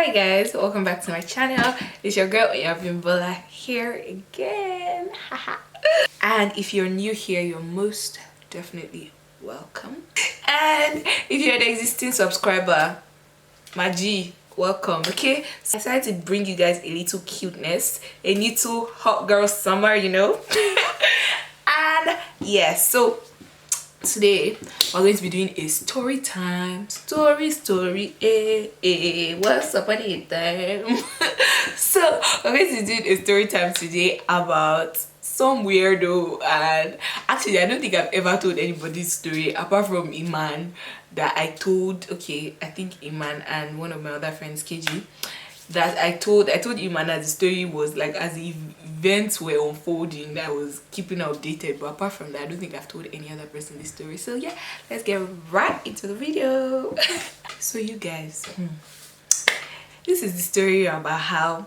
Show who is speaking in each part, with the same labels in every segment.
Speaker 1: Hi guys, welcome back to my channel. It's your girl Bola here again. And if you're new here, you're most definitely welcome. And if you're an existing subscriber, my G, welcome. Okay, so I decided to bring you guys a little cuteness, a little hot girl summer, you know. And yes, so today we're going to be doing a story time. Story, what's up at the time? So we're going to do a story time today about some weirdo, and actually I don't think I've ever told anybody's story apart from Iman that I told. Okay, I think Iman and one of my other friends, KG, that I told Iman that the story was like as the events were unfolding, that I was keeping updated. But apart from that, I don't think I've told any other person this story. So yeah, let's get right into the video. So you guys, this is the story about how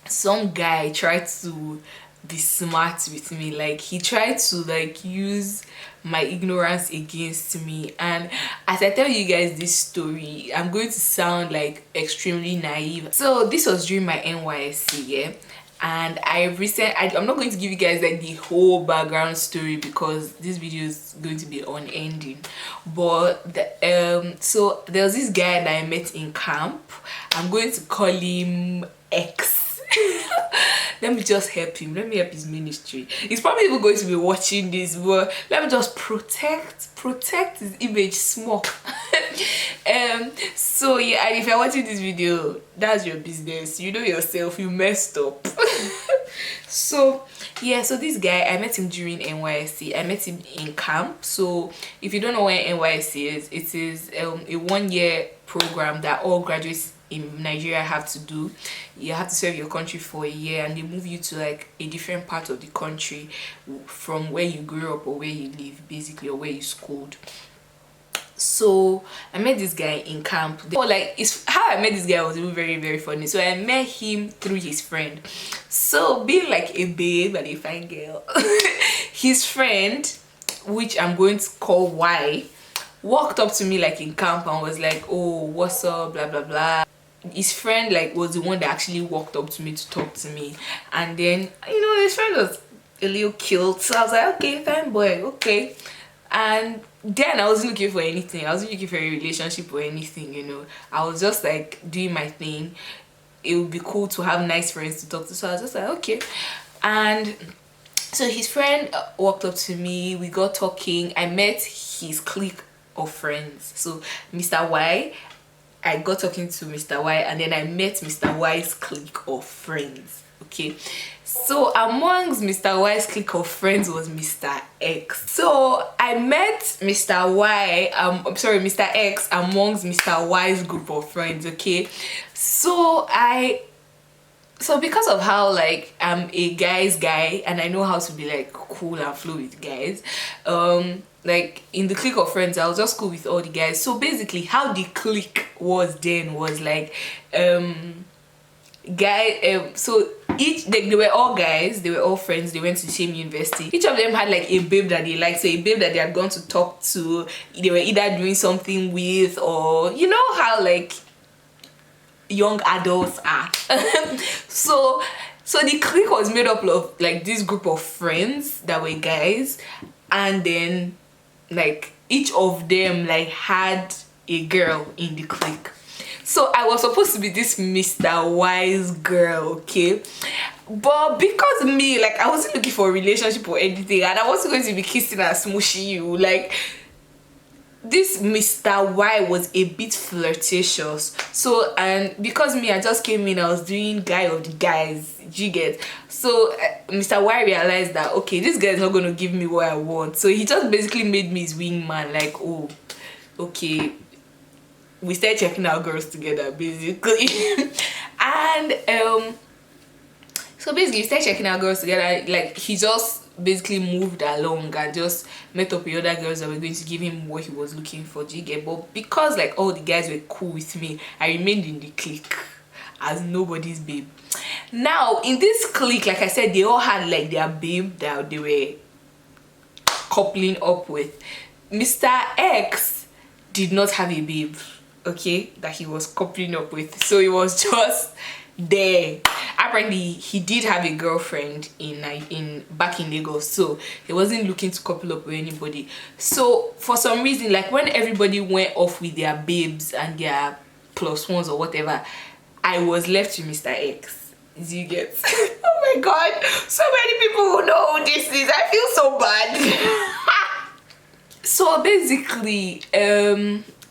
Speaker 1: some guy tried to be smart with me. Like, he tried to like use my ignorance against me. And as I tell you guys this story, I'm going to sound like extremely naive. So this was during my NYSC, yeah, and I'm not going to give you guys like the whole background story because this video is going to be unending. But so there was this guy that I met in camp. I'm going to call him X. Let me just help him. Let me help his ministry. He's probably even going to be watching this, but let me just protect his image small. So yeah, and if you're watching this video, that's your business. You know yourself, you messed up. So yeah, so this guy, I met him during NYSC. I met him in camp. So if you don't know what NYSC is, it is a 1-year program that all graduates in Nigeria have to do. You have to serve your country for a year, and they move you to like a different part of the country from where you grew up or where you live, basically, or where you schooled. So I met this guy in camp. How I met this guy was even very, very funny. So I met him through his friend. So being like a babe and a fine girl, his friend, which I'm going to call Y, walked up to me like in camp and was like, oh, what's up, blah blah blah. His friend like was the one that actually walked up to me to talk to me. And then, you know, his friend was a little cute, so I was like, okay, fine boy, okay. And then I wasn't looking for anything. I wasn't looking for a relationship or anything, you know. I was just like doing my thing. It would be cool to have nice friends to talk to, so I was just like, okay. And so his friend walked up to me, we got talking. I met his clique of friends. So Mr. Y, I got talking to Mr. Y, and then I met Mr. Y's clique of friends. Okay, so amongst Mr. Y's clique of friends was Mr. X. So I met Mr. Mr. X amongst Mr. Y's group of friends. Okay, so because of how like I'm a guy's guy and I know how to be like cool and flow with guys, like in the clique of friends I was just cool with all the guys. So basically how the clique was then was like so they were all guys, they were all friends, they went to the same university. Each of them had like a babe that they liked, so a babe that they had gone to talk to, they were either doing something with, or you know how like young adults are. so the clique was made up of like this group of friends that were guys, and then like each of them like had a girl in the clique. So I was supposed to be this Mr. Wise girl, okay? But because me, like, I wasn't looking for a relationship or anything, and I wasn't going to be kissing and smooshing you, like, this Mr. Y was a bit flirtatious. So, and because me, I just came in, I was doing guy of the guys, you get. So Mr. Y realized that, okay, this guy is not going to give me what I want. So he just basically made me his wingman, like, oh, okay, we started checking out girls together, basically. And so basically we started checking out girls together. Like, he just basically moved along and just met up with other girls that were going to give him what he was looking for, do you get? But because like all the guys were cool with me, I remained in the clique as nobody's babe. Now in this clique, like I said, they all had like their babe that they were coupling up with. Mr. X did not have a babe. okay, that he was coupling up with. So it was just there. Apparently he did have a girlfriend in back in Lagos, so he wasn't looking to couple up with anybody. So for some reason, like when everybody went off with their babes and their plus ones or whatever, I was left with Mr. X. Do you get? Oh my god, so many people who know who this is. I feel so bad. So basically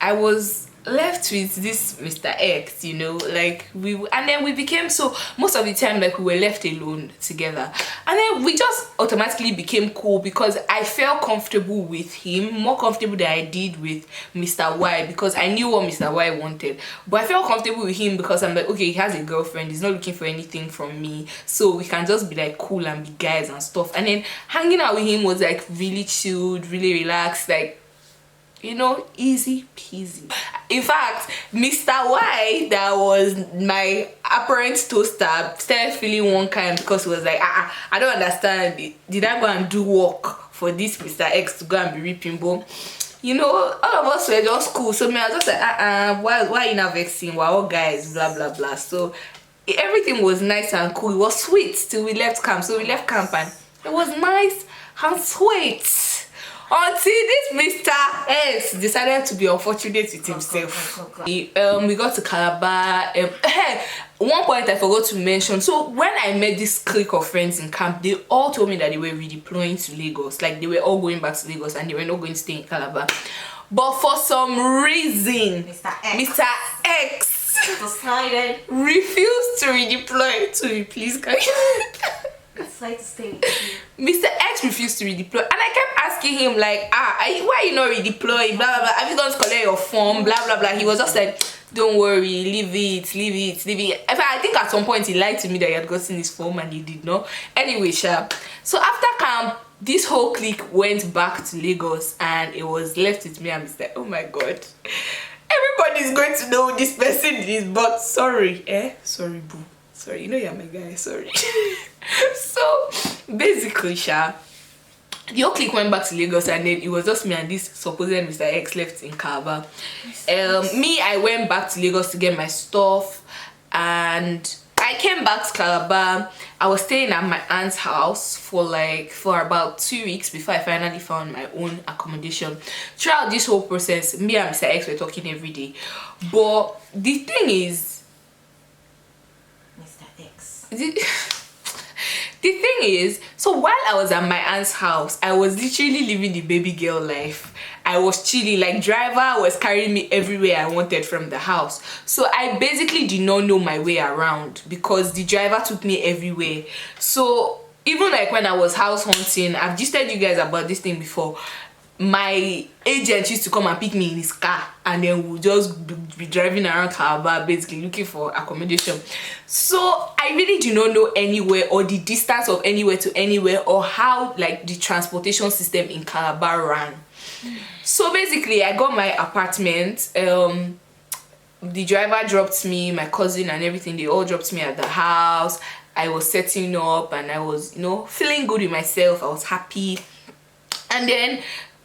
Speaker 1: I was left with this Mr. X, you know, like and then we became, so most of the time like we were left alone together, and then we just automatically became cool because I felt comfortable with him, more comfortable than I did with Mr. Y, because I knew what Mr. Y wanted. But I felt comfortable with him because I'm like, okay, he has a girlfriend, he's not looking for anything from me, so we can just be like cool and be guys and stuff. And then hanging out with him was like really chilled, really relaxed, like, you know, easy peasy. In fact, Mr. Y, that was my apparent toaster, started feeling one kind because he was like, I don't understand. Did I go and do work for this Mr. X to go and be reaping? But you know, all of us were just cool. So me, I was just like, why you not vexing? We're all guys, blah blah blah. So everything was nice and cool. It was sweet till we left camp. So we left camp and it was nice and sweet. Until this Mr. S decided to be unfortunate with himself. We got to Calabar. One point I forgot to mention. So when I met this clique of friends in camp, they all told me that they were redeploying to Lagos. Like they were all going back to Lagos and they were not going to stay in Calabar. But for some reason, Mr. X
Speaker 2: decided
Speaker 1: refused to redeploy to me. Please, guys.
Speaker 2: Decided to stay with you.
Speaker 1: Mr. X refused to redeploy, and I kept asking him like, why are you not redeploying? Blah blah blah. Have you gone to collect your form? Blah blah blah. He was just like, don't worry, leave it. In fact, I think at some point he lied to me that he had gotten his form and he did not. Anyway, sure. So after camp, this whole clique went back to Lagos, and it was left with me and Mr. Oh my god, everybody's going to know who this person is, but sorry, sorry boo. Sorry, you know you're my guy, sorry. So basically, the whole clique went back to Lagos, and then it was just me and this supposed Mr. X left in Calabar. Me, I went back to Lagos to get my stuff, and I came back to Calabar. I was staying at my aunt's house for about 2 weeks before I finally found my own accommodation. Throughout this whole process, me and Mr. X were talking every day. But the thing is, the thing is, so while I was at my aunt's house, I was literally living the baby girl life. I was chilling, like driver was carrying me everywhere I wanted from the house. So I basically did not know my way around because the driver took me everywhere. So even like when I was house hunting, I've just told you guys about this thing before. My agent used to come and pick me in his car, and then we'll just be driving around Calabar basically looking for accommodation. So I really do not know anywhere or the distance of anywhere to anywhere or how like the transportation system in Calabar ran. So basically I got my apartment. The driver dropped me, my cousin and everything, they all dropped me at the house. I was setting up and I was, you know, feeling good with myself. I was happy. And then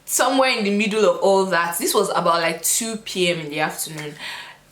Speaker 1: somewhere in the middle of all that, this was about like 2 p.m. in the afternoon,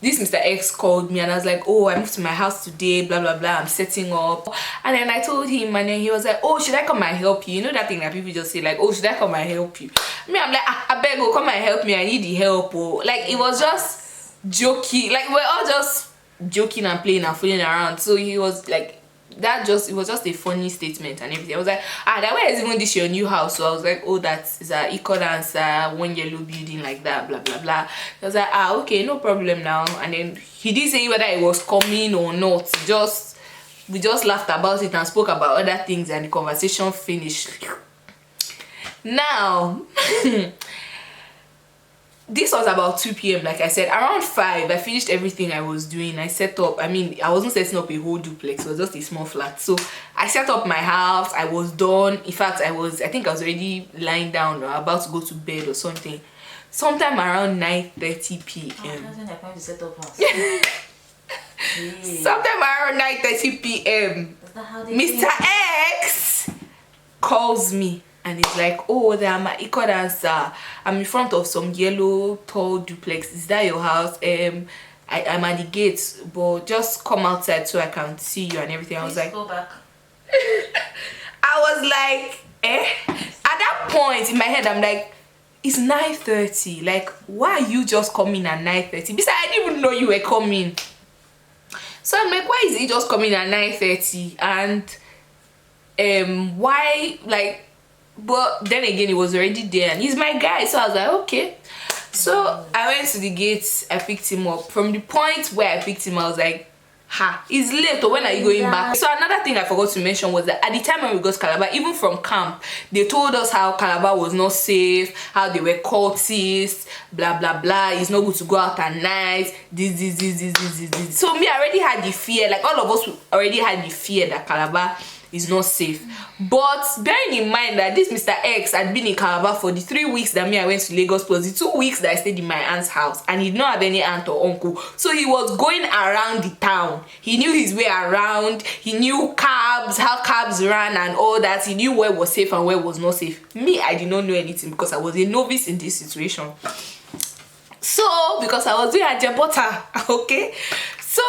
Speaker 1: this Mr. X called me and I was like, oh, I moved to my house today, blah blah blah, I'm setting up. And then I told him, and then he was like, oh, should I come and help you? You know that thing that people just say like, oh, should I come and help you? Me, I'm like, I beg you, come and help me, I need the help. Oh, like it was just joking, like we're all just joking and playing and fooling around. So he was like, it was just a funny statement and everything. I was like, that way is even this your new house? So I was like, oh, that is a equal answer, one yellow building like that, blah blah blah. I was like, okay, no problem now. And then he didn't say whether it was coming or not. We just laughed about it and spoke about other things, and the conversation finished. Now this was about 2 p.m. like I said. Around 5 I finished everything I was doing. I set up, I mean, I wasn't setting up a whole duplex, it was just a small flat. So I set up my house, I was done. In fact, I think I was already lying down or about to go to bed or something. Sometime around 9:30 p.m. Sometime around 9:30 p.m. Mr. X calls me and it's like, oh, I'm an equal dancer. I'm in front of some yellow tall duplex. Is that your house? I'm at the gate, but just come outside so I can see you and everything. I was like,
Speaker 2: go back.
Speaker 1: I was like, eh? At that point in my head, I'm like, it's 9:30. Like, why are you just coming at 9:30? Besides, I didn't even know you were coming. So I'm like, why is he just coming at 9:30? And why, like, but then again, he was already there and he's my guy. So I was like, okay. So I went to the gates, I picked him up. From the point where I picked him, I was like, ha, it's late, or when are you going back? So another thing I forgot to mention was that at the time when we got to Calabar, even from camp, they told us how Calabar was not safe, how they were cultists, blah blah blah, it's not good to go out at night, this. So me, I already had the fear, like all of us already had the fear that Calabar is not safe. But bearing in mind that this Mr. X had been in Calabar for the 3 weeks that me I went to Lagos plus the 2 weeks that I stayed in my aunt's house, and he did not have any aunt or uncle, so he was going around the town. He knew his way around, he knew cabs, how cabs ran and all that. He knew where was safe and where was not safe. Me, I did not know anything because I was a novice in this situation. So because I was doing a jebota, okay, so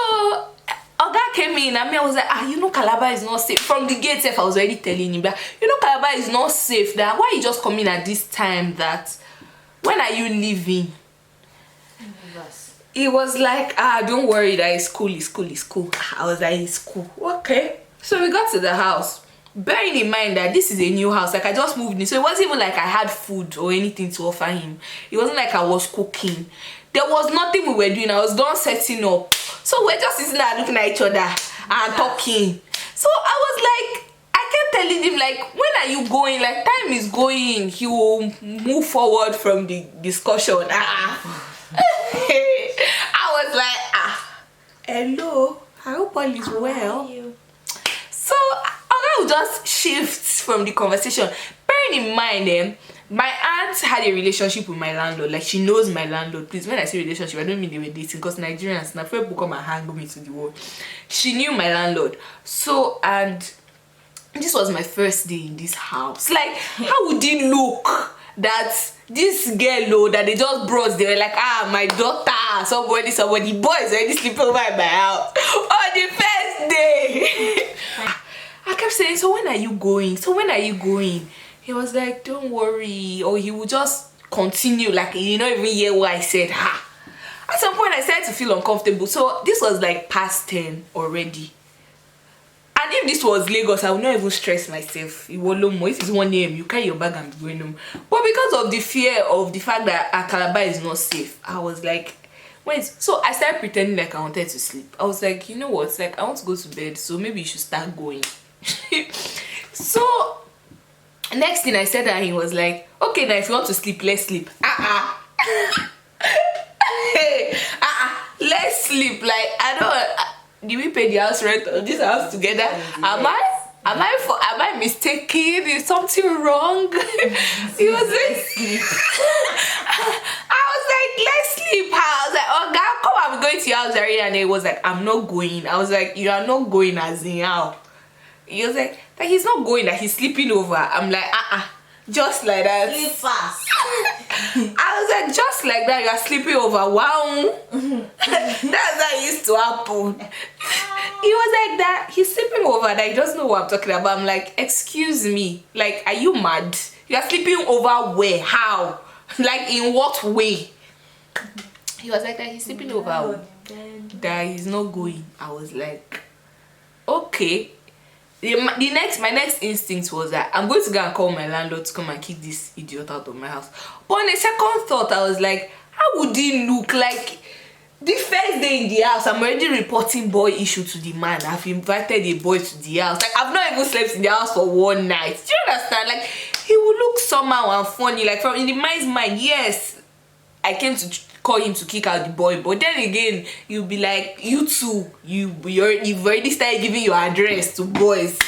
Speaker 1: Oga came in and I was like, you know Calabar is not safe. From the gate I was already telling him that, you know, Calabar is not safe. That why you just come in at this time? That when are you leaving? He was like, don't worry, that it's cool, it's cool, it's cool. I was like, it's cool. Okay. So we got to the house. Bearing in mind that this is a new house, like I just moved in, so it wasn't even like I had food or anything to offer him. It wasn't like I was cooking. There was nothing we were doing. I was done setting up. So we're just sitting there looking at each other and talking. So I was like, I kept telling him, like, when are you going? Like, time is going. He will move forward from the discussion. I was like, hello, I hope all is well. So I will just shift from the conversation. Bearing in mind, my aunt had a relationship with my landlord. Like, she knows my landlord. Please, when I say relationship, I don't mean they were dating, because Nigerians now people come and hang me to the wall. She knew my landlord. So, and this was my first day in this house. Like, how would it look that this girl that they just brought, they were like, my daughter, somebody, boys already sleeping over at my house on the first day. I kept saying, so when are you going? So when are you going? He was like, don't worry. Or he would just continue, like, you know, even hear what I said. At some point I started to feel uncomfortable. So this was like past 10 already. And if this was Lagos, I would not even stress myself. If it's 1 AM, you carry your bag and be going home. But because of the fear of the fact that Calabar is not safe, I was like, wait. So I started pretending like I wanted to sleep. I was like, you know what? It's like, I want to go to bed, so maybe you should start going. So next thing I said, that he was like, okay, now if you want to sleep, let's sleep. Let's sleep. Like, I don't. Did we pay the house rent of this house together? Am I mistaken? Is something wrong? He was like, I was like, let's sleep. I was like, oh God, come on, I'm going to your house area. And he was like, I'm not going. I was like, you are not going, as in how? He was like, that he's not going, that he's sleeping over. I'm like, just like that.
Speaker 2: Sleep fast.
Speaker 1: I was like, just like that, you're sleeping over. Wow. That's how it used to happen. He was like that, he's sleeping over, that he doesn't know what I'm talking about. I'm like, excuse me, like, are you mad? You're sleeping over where? How? Like, in what way? He was like that, he's sleeping over, that he's not going. I was like, okay. My next instinct was that I'm going to go and call my landlord to come and kick this idiot out of my house. But on a second thought, I was like, how would it look? Like, the first day in the house, I'm already reporting boy issue to the man. I've invited a boy to the house. Like, I've not even slept in the house for 1 night. Do you understand? Like, he would look somehow and funny. Like, from in the man's mind, yes, I came to call him to kick out the boy, but then again, you'll be like, you two, you've already started giving your address to boys.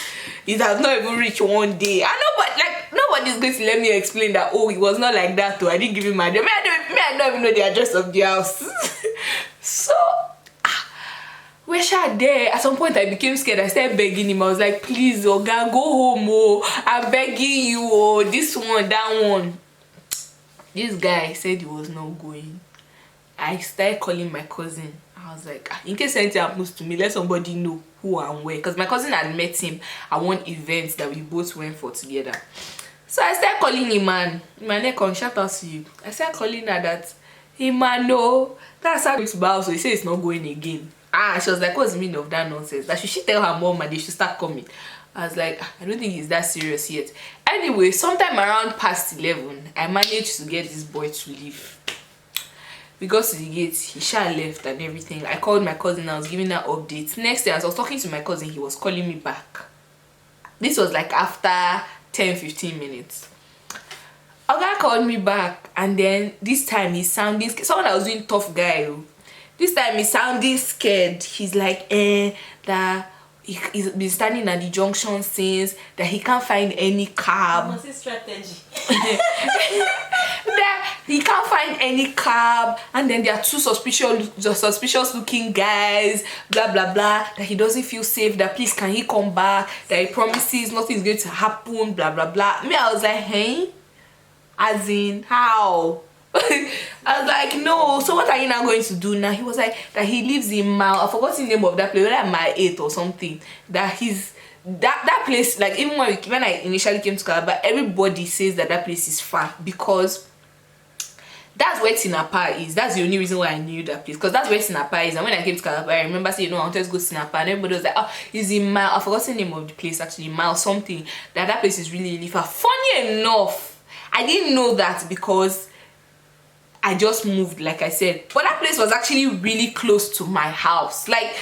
Speaker 1: It has not even reached 1 day. I know, but like, nobody's going to let me explain that, oh, it was not like that though. I didn't give him my address. I don't even know the address of the house. So we're sure there. At some point I became scared. I started begging him. I was like, please, Oga, go home, oh, I'm begging you, oh, this one, that one. This guy said he was not going. I started calling my cousin. I was like, in case anything happens to me, let somebody know who and where. Because my cousin had met him at one event that we both went for together. So I started calling him, man. My neck on, shout out to you. I started calling her that, hey man, no, that's how it's about. So he said it's not going again. She was like, what's the meaning of that nonsense? That she tell her mom and they should start coming. I was like, I don't think it's that serious yet. Anyway, sometime around past 11, I managed to get this boy to leave. We got to the gate, he left and everything. I called my cousin, I was giving her updates. Next day, as I was talking to my cousin, he was calling me back. This was like after 10-15 minutes. Oga called me back, and then this time he's sounding scared. Someone that was doing tough guy. This time he's sounding scared. He's like, that he's been standing at the junction since, that he can't find any cab.
Speaker 2: What's his strategy?
Speaker 1: That he can't find any cab, and then there are two suspicious looking guys, blah blah blah, that he doesn't feel safe, that please can he come back, that he promises nothing's going to happen, blah blah blah. Me, I was like, hey, as in how? I was like, no, so what are you now going to do now? He was like, that he lives in Mile, I forgot the name of that place, whether Mile 8 or something, that he's that place, like even when I initially came to Calabar, everybody says that place is far, because that's where Tinapa is. That's the only reason why I knew that place, because that's where Tinapa is. And when I came to Calabar, I remember saying, no, I wanted to go to Tinapa, and everybody was like, oh, it's in Mile, I forgot the name of the place actually, Mile something, that place is really far. Funny enough, I didn't know that because I just moved, like I said, but that place was actually really close to my house. Like,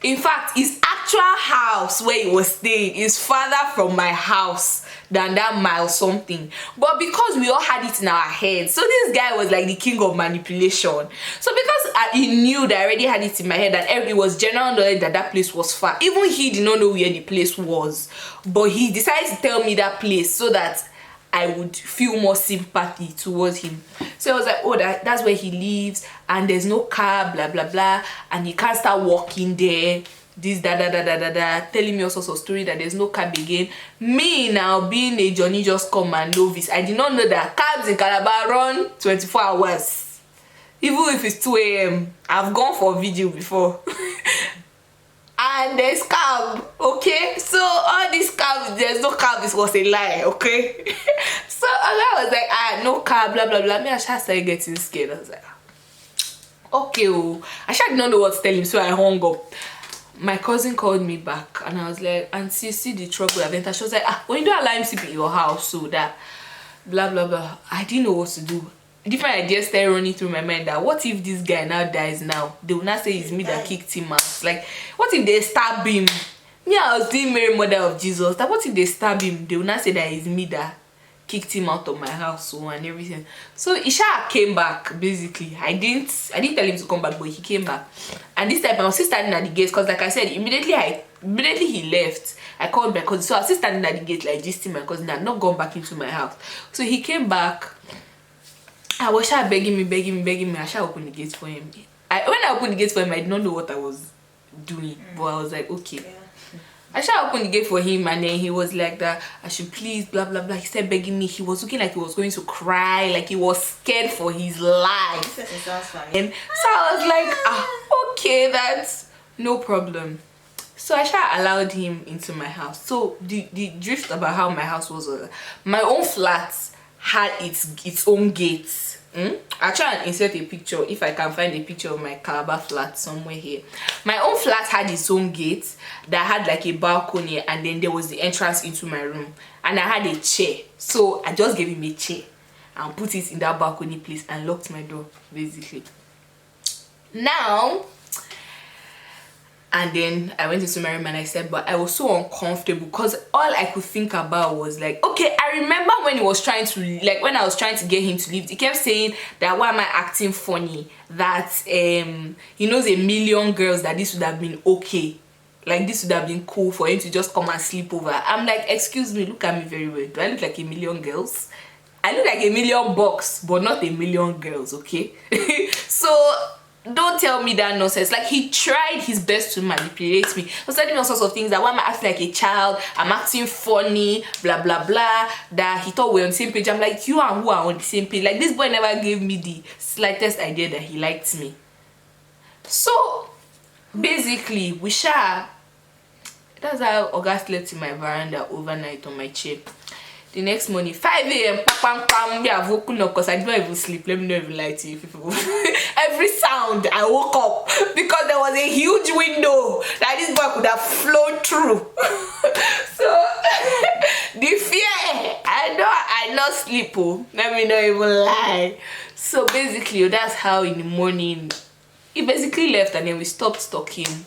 Speaker 1: in fact, his actual house where he was staying is farther from my house than that Mile something. But because we all had it in our heads, so this guy was like the king of manipulation. So because he knew that I already had it in my head, that it was general knowledge that place was far. Even he did not know where the place was, but he decided to tell me that place so that I would feel more sympathy towards him. So I was like, oh, that's where he lives, and there's no car, blah blah blah, and he can't start walking there, this telling me all sorts of story that there's no cab again. Me now being a Johnny just come and novice, I did not know that cabs in Calabar run 24 hours, even if it's 2 a.m. I've gone for a video before. And there's cab, okay? So all these cabs, there's no cab, this was a lie, okay? So I was like, no cab, blah blah blah. Me, I started getting scared. I was like, okay, oh. I did not know what to tell him, so I hung up. My cousin called me back, and I was like, Auntie, see the trouble I've entered. She was like, when you don't allow him to be in your house, so that blah blah blah. I didn't know what to do. Different ideas started running through my mind, that what if this guy now dies now? They will not say it's me that kicked him out. Like, what if they stab him? Me, I was doing Mary Mother of Jesus. That what if they stab him? They will not say that it's me that kicked him out of my house, so and everything. So Isha came back. Basically, I didn't tell him to come back, but he came back. And this time I was still standing at the gate, because like I said, immediately he left, I called my cousin. So I was still standing at the gate, like just my cousin had not gone back into my house. So he came back. I was begging me. I shall open the gate for him. When I opened the gate for him, I did not know what I was doing, but I was like, okay. Yeah. I shall open the gate for him, and then he was like that, I should please, blah blah blah. He started begging me. He was looking like he was going to cry, like he was scared for his life. And so I was like, okay, that's no problem. So I allowed him into my house. So the drift about how my house was, my own flat had its own gates. I'll try and insert a picture if I can find a picture of my Calabar flat somewhere here. My own flat had its own gate that had like a balcony, and then there was the entrance into my room, and I had a chair. So I just gave him a chair and put it in that balcony place and locked my door, basically. Now, and then I went into my room and I said, but I was so uncomfortable, because all I could think about was like, okay, I remember when he was trying to, like when I was trying to get him to leave, he kept saying that, why am I acting funny? That he knows a million girls, that this would have been okay. Like this would have been cool for him to just come and sleep over. I'm like, excuse me, look at me very well. Do I look like a million girls? I look like a million bucks, but not a million girls, okay? So don't tell me that nonsense. Like, he tried his best to manipulate me. He was telling me all sorts of things, that why am I acting like a child, I'm acting funny, blah blah blah, that he thought we're on the same page. I'm like, you and who are on the same page? Like, this boy never gave me the slightest idea that he liked me. So basically, that's how August slept in my veranda overnight on my chair. The next morning, 5 a.m. Me, I've woken up because I didn't even sleep. Let me not even lie to you people. Every sound, I woke up because there was a huge window that this boy could have flown through. So the fear, I not sleep. Oh, let me not even lie. So basically, that's how in the morning he basically left, and then we stopped talking.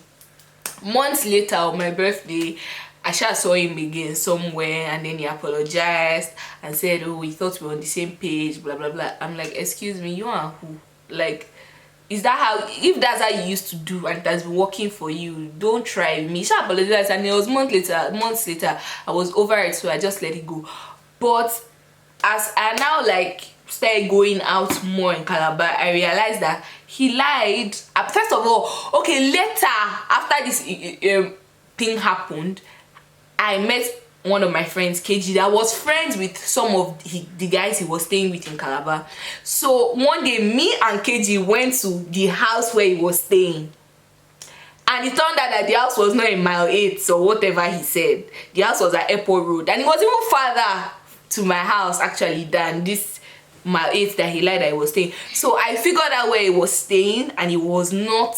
Speaker 1: Months later, on my birthday, I saw him again somewhere, and then he apologized and said, oh, we thought we were on the same page, blah blah blah. I'm like, excuse me, you are who? Like, is that how, if that's how you used to do and it has been working for you, don't try me. She apologized, and it was months later I was over it, so I just let it go. But as I now like started going out more in Calabar, I realized that he lied. First of all, okay, later after this thing happened, I met one of my friends, KG, that was friends with some of the guys he was staying with in Calabar. So one day, me and KG went to the house where he was staying, and it turned out that the house was not in mile 8 or whatever he said. The house was at Airport Road, and it was even farther to my house actually than this mile 8 that he lied that he was staying. So I figured out where he was staying, and it was not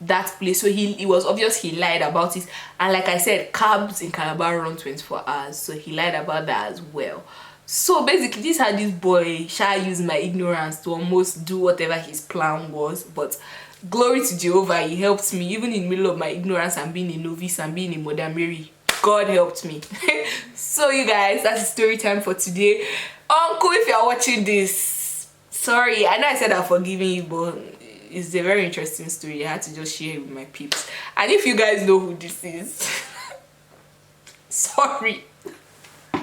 Speaker 1: that place. So it was obvious he lied about it. And like I said, cabs in Calabar run 24 hours, so he lied about that as well. So basically, this is how this boy shall use my ignorance to almost do whatever his plan was. But glory to Jehovah, he helped me even in the middle of my ignorance and being a novice and being a Mother Mary. God helped me. So you guys, that's the story time for today. Uncle, if you're watching this, sorry, I know I said I'm forgiving you, but it's a very interesting story. I had to just share it with my peeps. And if you guys know who this is, sorry. So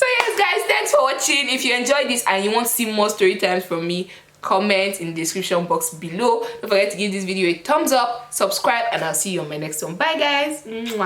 Speaker 1: yes guys, thanks for watching. If you enjoyed this and you want to see more story times from me, comment in the description box below. Don't forget to give this video a thumbs up, subscribe, and I'll see you on my next one. Bye guys. Mwah.